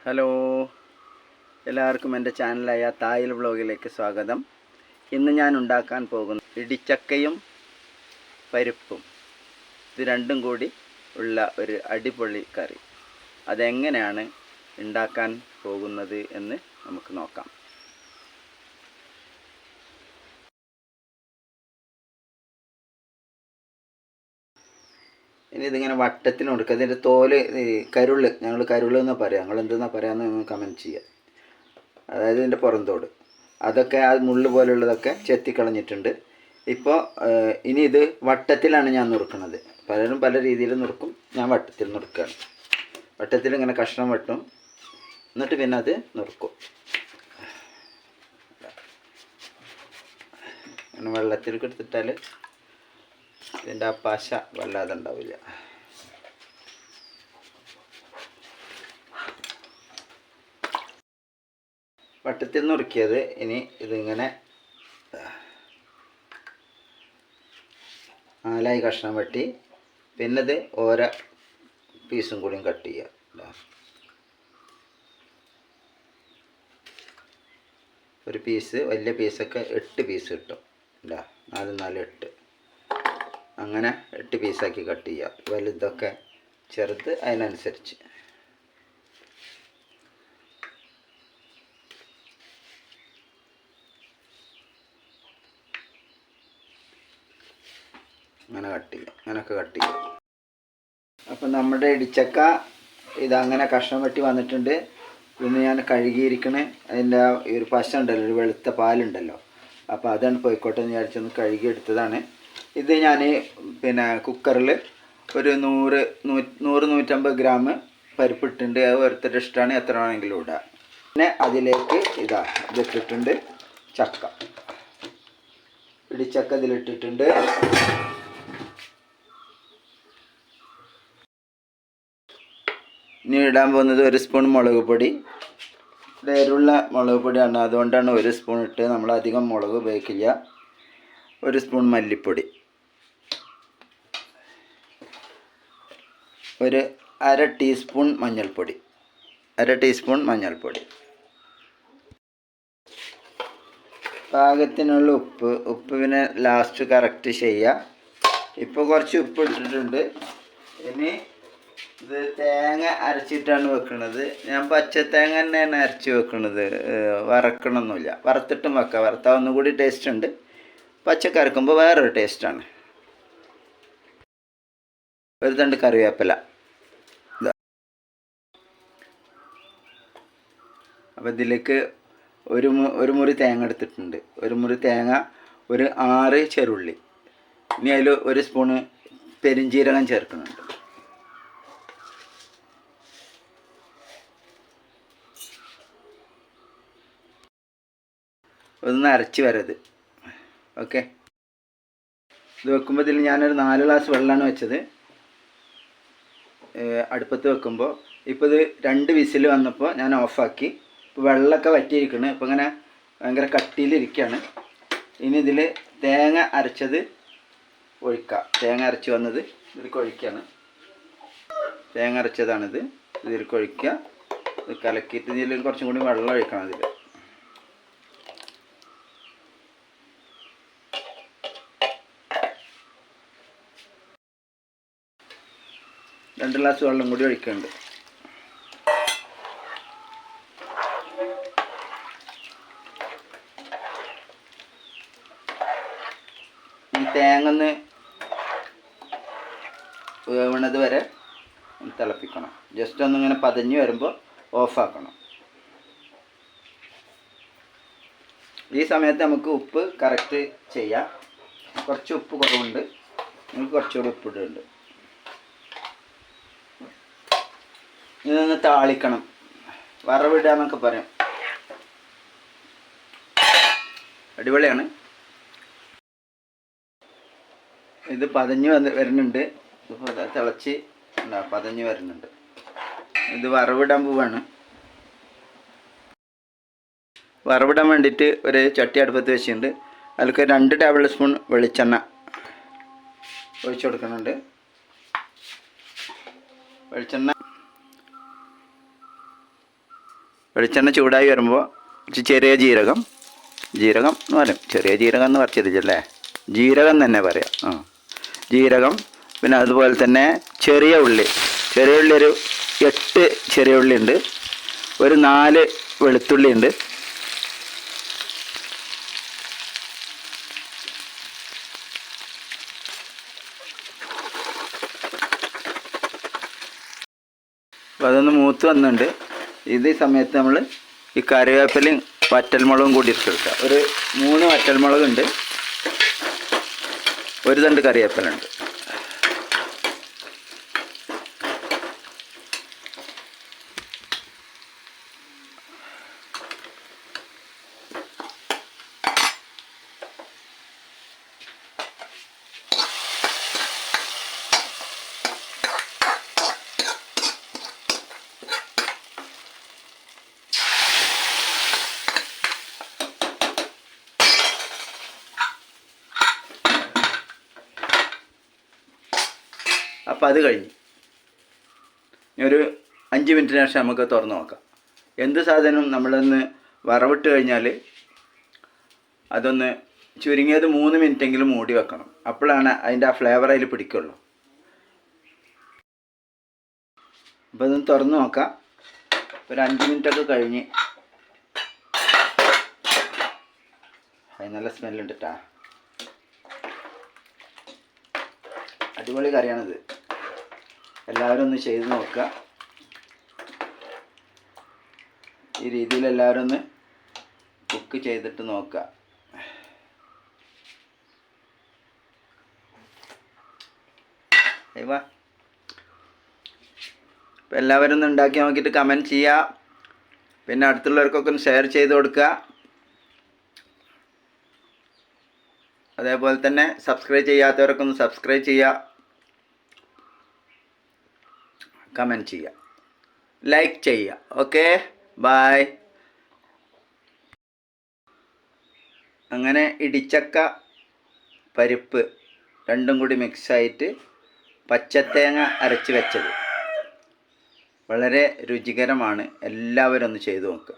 Hello, എല്ലാവർക്കും എൻ്റെ ചാനലായ തായിൽ വ്ളോഗിലേക്ക് സ്വാഗതം. ഇന്ന് ഞാൻ ഉണ്ടാക്കാൻ പോകുന്ന ഇടിച്ചക്കയും പരിപ്പും ഇത് രണ്ടും കൂടി ഉള്ള ഒരു അടിപൊളി കറി. അതെങ്ങനെയാണ് ഉണ്ടാക്കാൻ പോകുന്നത് എന്ന് നമുക്ക് നോക്കാം. ഇനി ഇതിങ്ങനെ വട്ടത്തിന് കൊടുക്കുക. ഇതിൻ്റെ തോല് കരുള്, ഞങ്ങൾ കരുള് എന്നാണ് പറയുക. ഞങ്ങൾ എന്തെന്നാണ് പറയാമെന്ന് നിങ്ങൾ കമൻറ്റ് ചെയ്യുക. അതായത് ഇതിൻ്റെ പുറന്തോട് അതൊക്കെ ആ മുള്ള് പോലുള്ളതൊക്കെ ചെത്തിക്കളഞ്ഞിട്ടുണ്ട്. ഇപ്പോൾ ഇനി ഇത് വട്ടത്തിലാണ് ഞാൻ നുറുക്കുന്നത്. പലരും പല രീതിയിൽ നുറുക്കും, ഞാൻ വട്ടത്തിൽ നുറുക്കുകയാണ്. വട്ടത്തിൽ ഇങ്ങനെ കഷ്ണം വെട്ടും, എന്നിട്ട് പിന്നെ അത് നുറുക്കും. അങ്ങനെ വെള്ളത്തിൽ എടുത്തിട്ടാൽ ഇതിൻ്റെ ആ പശ വല്ലാതെ ഉണ്ടാവില്ല. വട്ടത്തിൽ നുറുക്കിയത് ഇനി ഇതിങ്ങനെ 4 കഷ്ണം വെട്ടി, പിന്നെ ഇത് ഓരോ പീസും കൂടിയും കട്ട് ചെയ്യുക. ഒരു പീസ്, വലിയ പീസൊക്കെ 8 പീസ് കിട്ടും. 4 4 8, അങ്ങനെ 8 പീസാക്കി കട്ട് ചെയ്യുക. വലുതൊക്കെ ചെറുത് അതിനനുസരിച്ച്. അങ്ങനെ കട്ട് ചെയ്യുക, അങ്ങനെയൊക്കെ കട്ട് ചെയ്യുക. അപ്പം നമ്മുടെ ഇടിച്ചക്ക ഇതങ്ങനെ കഷ്ണം വെട്ടി വന്നിട്ടുണ്ട്. ഇന്ന് ഞാൻ കഴുകിയിരിക്കണേ. അതിൻ്റെ ഈ ഒരു പശ ഉണ്ടല്ലോ, ഒരു വെളുത്ത പാലുണ്ടല്ലോ, അപ്പോൾ അതാണ് പോയിക്കോട്ടെ എന്ന് വിചാരിച്ചൊന്ന് കഴുകിയെടുത്തതാണ്. ഇത് ഞാൻ പിന്നെ കുക്കറിൽ ഒരു 100-150 ഗ്രാം പരിപ്പിട്ടുണ്ട്. അത് ഓരോരുത്തരുടെ ഇഷ്ടമാണ്, എത്ര വേണമെങ്കിലും ഇടാം. പിന്നെ അതിലേക്ക് ഇതിട്ടിട്ടുണ്ട് ചക്ക, ഇടിച്ചക്ക ഇതിലിട്ടിട്ടുണ്ട്. ഇനി ഇടാൻ പോകുന്നത് 1 സ്പൂൺ മുളക് പൊടി. എരിവുള്ള മുളക് പൊടിയാണ്, അതുകൊണ്ടാണ് 1 സ്പൂൺ ഇട്ട്. നമ്മൾ അധികം മുളക് ഉപയോഗിക്കില്ല. 1 സ്പൂൺ മല്ലിപ്പൊടി, ഒരു 1/2 ടീസ്പൂൺ മഞ്ഞൾപ്പൊടി, 1/2 ടീസ്പൂൺ മഞ്ഞൾപ്പൊടി, പാകത്തിനുള്ള ഉപ്പ് പിന്നെ ലാസ്റ്റ് കറക്റ്റ് ചെയ്യുക. ഇപ്പോൾ കുറച്ച് ഉപ്പ് ഇട്ടിട്ടുണ്ട്. ഇനി ഇത് തേങ്ങ അരച്ചിട്ടാണ് വെക്കുന്നത്. ഞാൻ പച്ച തേങ്ങ തന്നെയാണ് അരച്ച് വെക്കുന്നത്, വറക്കണമൊന്നുമില്ല. വറുത്തിട്ടും വെക്കാം, വറുത്താൽ ഒന്നുകൂടി ടേസ്റ്റ് ഉണ്ട്. പച്ചക്ക് അരക്കുമ്പോൾ വേറൊരു ടേസ്റ്റാണ്. ഒരു തണ്ട് കറിവേപ്പില. അപ്പോൾ ഇതിലേക്ക് ഒരു മുറി തേങ്ങ എടുത്തിട്ടുണ്ട്. ഒരു മുറി തേങ്ങ, ഒരു 6 ചെറുള്ളി. ഇനി അതിൽ 1 സ്പൂണ് പെരിഞ്ജീരകം ചേർക്കുന്നുണ്ട്. ഒന്ന് അരച്ച് വരത്. ഓക്കെ, ഇത് വെക്കുമ്പോൾ ഇതിൽ ഞാനൊരു 4 ഗ്ലാസ് വെള്ളമാണ് വെച്ചത് അടുപ്പത്ത് വെക്കുമ്പോൾ. ഇപ്പോൾ ഇത് 2 വിസിൽ വന്നപ്പോൾ ഞാൻ ഓഫാക്കി. ഇപ്പോൾ വെള്ളമൊക്കെ വറ്റിയിരിക്കുന്നു. ഇപ്പോൾ ഇങ്ങനെ ഭയങ്കര കട്ടിയിലിരിക്കുകയാണ്. ഇനി ഇതിൽ തേങ്ങ അരച്ചത് ഒഴിക്കുക. തേങ്ങ അരച്ച് വന്നത് ഇതിലേക്ക് ഒഴിക്കുകയാണ്. തേങ്ങ അരച്ചതാണിത്, ഇതിലേക്ക് ഒഴിക്കുക. ഇത് കലക്കിയിട്ട് ഇതിൽ കുറച്ചും കൂടി വെള്ളം ഒഴിക്കണം. ഇതിൽ രണ്ട് ഗ്ലാസ് വെള്ളം കൂടി ഒഴിക്കുന്നുണ്ട്. ഈ തേങ്ങ ഒന്ന് വേവണത് വരെ ഒന്ന് തിളപ്പിക്കണം. ജസ്റ്റ് ഒന്നിങ്ങനെ പതഞ്ഞ് വരുമ്പോൾ ഓഫാക്കണം. ഈ സമയത്ത് നമുക്ക് ഉപ്പ് കറക്റ്റ് ചെയ്യാം. കുറച്ച് ഉപ്പ് കുറവുണ്ട്, നമുക്ക് കുറച്ചുകൂടി ഉപ്പിടുന്നുണ്ട്. ഇതൊന്ന് താളിക്കണം, വറവിടുക എന്നൊക്കെ പറയും. അടിപൊളിയാണ്. ഇത് പതഞ്ഞ് വരുന്നുണ്ട്. തിളച്ച് പതഞ്ഞ് വരുന്നുണ്ട്. ഇത് വറവിടാൻ പോവാണ്. വറവിടാൻ വേണ്ടിയിട്ട് ഒരു ചട്ടി അടുപ്പത്ത് വെച്ചിട്ടുണ്ട്. അതിലേക്ക് 2 ടേബിൾ സ്പൂൺ വെളിച്ചെണ്ണ ഒഴിച്ചു കൊടുക്കുന്നുണ്ട്. വെളിച്ചെണ്ണ വെളിച്ചെണ്ണ ചൂടായി വരുമ്പോൾ ചെറിയ ജീരകം എന്ന് പറയും, ചെറിയ ജീരകം എന്ന് പറിച്ചിട്ടില്ലേ, ജീരകം തന്നെ പറയാം. ജീരകം, പിന്നെ അതുപോലെ തന്നെ ചെറിയ ഉള്ളി ഒരു 8 ചെറിയ ഉള്ളി ഉണ്ട്, ഒരു 4 വെളുത്തുള്ളി ഉണ്ട്, അപ്പോൾ അതൊന്ന് മൂത്ത് വന്നിട്ടുണ്ട്. ഈ സമയത്ത് നമ്മൾ ഈ കറിവേപ്പിലയും വറ്റൽമുളകും കൂടി ഇട്ടെടുക്കുക. ഒരു 3 വറ്റൽമുളകുണ്ട്, ഒരു തണ്ട് കറിവേപ്പിലുണ്ട്. അപ്പോൾ അത് കഴിഞ്ഞ് ഇനി ഒരു 5 മിനിറ്റിന് ശേഷം നമുക്ക് തുറന്ന് നോക്കാം. എന്ത് സാധനം നമ്മളൊന്ന് വറവിട്ട് കഴിഞ്ഞാൽ അതൊന്ന് ചുരുങ്ങിയത് 3 മിനിറ്റെങ്കിലും മൂടി വെക്കണം. അപ്പോഴാണ് അതിൻ്റെ ആ ഫ്ലേവർ അതിൽ പിടിക്കുള്ളൂ. അപ്പോൾ ഇതൊന്ന് തുറന്ന് നോക്കാം. ഒരു 5 മിനിറ്റൊക്കെ കഴിഞ്ഞ് അത് നല്ല സ്മെല്ലുണ്ട് കേട്ടോ. അടിപൊളി കറിയാണിത്. എല്ലാവരും ഒന്ന് ചെയ്ത് നോക്കുക. ഈ രീതിയിൽ എല്ലാവരും ഒന്ന് കുക്ക് ചെയ്തിട്ട് നോക്കുക. അപ്പം എല്ലാവരും ഒന്ന് ഉണ്ടാക്കി നോക്കിയിട്ട് കമൻറ്റ് ചെയ്യുക. പിന്നെ അടുത്തുള്ളവർക്കൊക്കെ ഒന്ന് ഷെയർ ചെയ്ത് കൊടുക്കുക. അതേപോലെ തന്നെ സബ്സ്ക്രൈബ് ചെയ്യാത്തവരൊക്കെ ഒന്ന് സബ്സ്ക്രൈബ് ചെയ്യുക, കമൻറ്റ് ചെയ്യുക, ലൈക്ക് ചെയ്യുക. Okay, bye. അങ്ങനെ ഇടിച്ചക്ക പരിപ്പ് രണ്ടും കൂടി മിക്സായിട്ട് പച്ചത്തേങ്ങ അരച്ച് വെച്ചത് വളരെ രുചികരമാണ്. എല്ലാവരും ഒന്ന് ചെയ്തു നോക്കുക.